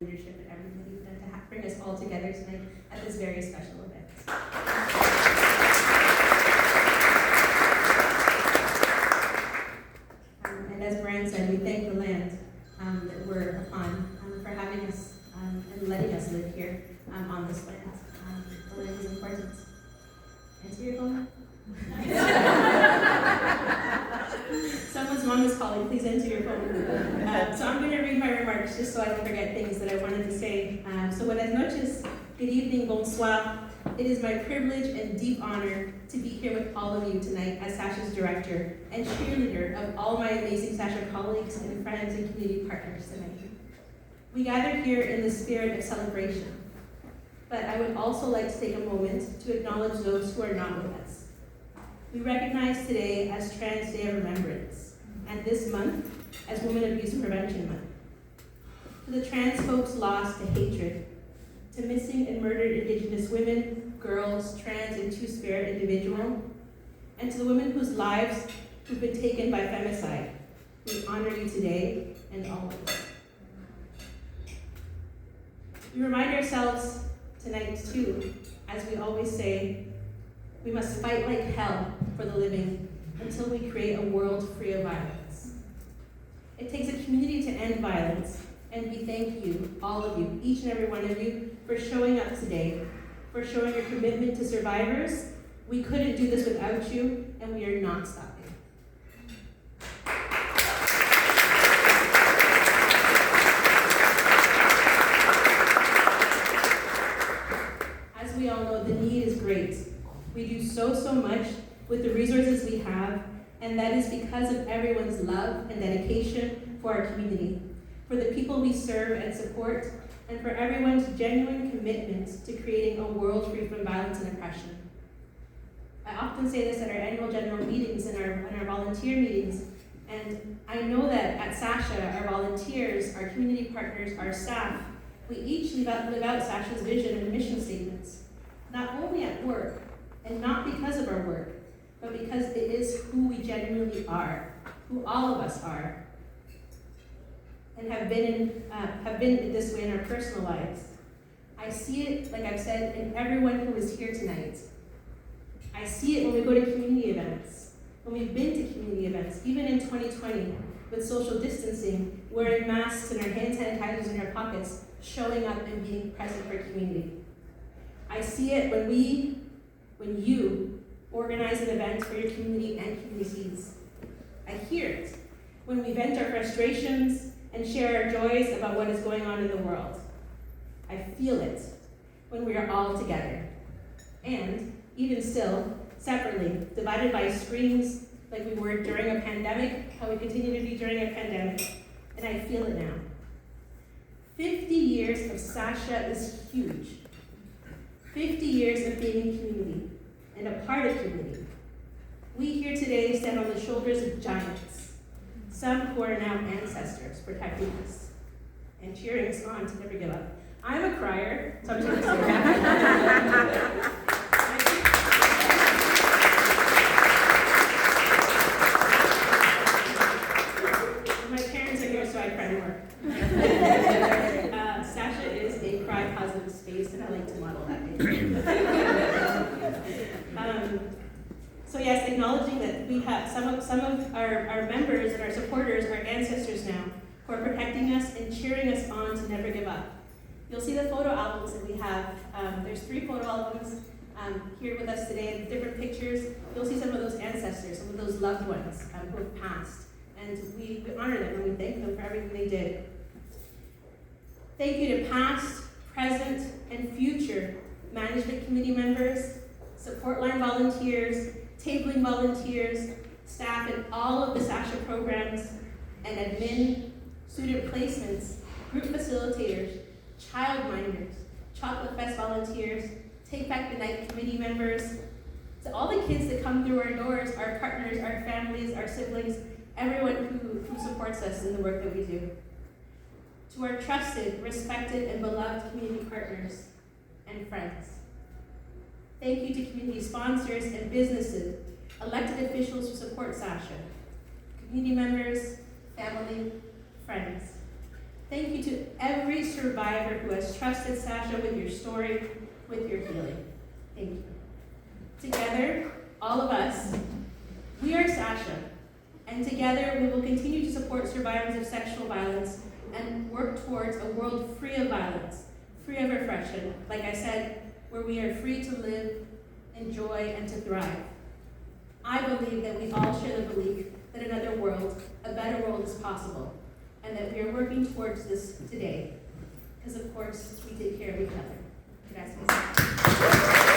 leadership and everything that you've done to bring us all together tonight at this very special event. And as Brian said, we thank the land that we're upon for having us and letting us live here on this land. The land is important. Answer your phone. Someone's mom is calling, please enter your phone. So I'm going to read my remarks just so I don't forget things that I wanted to say. So buenas noches, good evening, bonsoir. It is my privilege and deep honor to be here with all of you tonight as Sacha's director and cheerleader of all my amazing Sacha colleagues and friends and community partners tonight. We gather here in the spirit of celebration, but I would also like to take a moment to acknowledge those who are not with us. We recognize today as Trans Day of Remembrance, and this month as Women Abuse Prevention Month. To the trans folks lost to hatred, to missing and murdered Indigenous women, girls, trans and two-spirit individual, and to the women whose lives who've been taken by femicide, we honor you today and always. We remind ourselves tonight too, as we always say, we must fight like hell for the living until we create a world free of violence. It takes a community to end violence, and we thank you, all of you, each and every one of you, for showing up today, for showing your commitment to survivors. We couldn't do this without you, and we are not stopping. As we all know, the need is great. We do so much with the resources we have, and that is because of everyone's love and dedication for our community, for the people we serve and support, and for everyone's genuine commitment to creating a world free from violence and oppression. I often say this at our annual general meetings and our volunteer meetings, and I know that at Sacha, our volunteers, our community partners, our staff, we each live out Sacha's vision and mission statements, not only at work, and not because of our work, but because it is who we genuinely are, who all of us are, and have been this way in our personal lives. I see it, like I've said, in everyone who is here tonight. I see it when we go to community events, when we've been to community events, even in 2020, with social distancing, wearing masks and our hand sanitizers in our pockets, showing up and being present for community. I see it when you organize an event for your community and communities. I hear it when we vent our frustrations and share our joys about what is going on in the world. I feel it when we are all together. And even still, separately, divided by screens like we were during a pandemic, how we continue to be during a pandemic, and I feel it now. 50 years of Sacha is huge. 50 years of being in community and a part of community. We here today stand on the shoulders of giants, some who are now ancestors protecting us and cheering us on to never give up. I'm a crier, so I'm just going to say that. My parents are here, so I cry more. Sacha is a cry-positive space, and I like to model that. So yes, acknowledging that we have some of our members and our supporters are ancestors now, who are protecting us and cheering us on to never give up. You'll see the photo albums that we have. There's 3 photo albums here with us today, different pictures. You'll see some of those ancestors, some of those loved ones who have passed. And we honor them and we thank them for everything they did. Thank you to past, present, and future management committee members, support line volunteers, tabling volunteers, staff in all of the Sacha programs, and admin, student placements, group facilitators, childminders, Chocolate Fest volunteers, Take Back the Night committee members, to all the kids that come through our doors, our partners, our families, our siblings, everyone who supports us in the work that we do. To our trusted, respected, and beloved community partners and friends. Thank you to community sponsors and businesses, elected officials who support Sacha, community members, family, friends. Thank you to every survivor who has trusted Sacha with your story, with your healing. Thank you. Together, all of us, we are Sacha, and together we will continue to support survivors of sexual violence and work towards a world free of violence, free of repression, like I said, where we are free to live, enjoy, and to thrive. I believe that we all share the belief that another world, a better world, is possible, and that we are working towards this today, because of course we take care of each other. Gracias.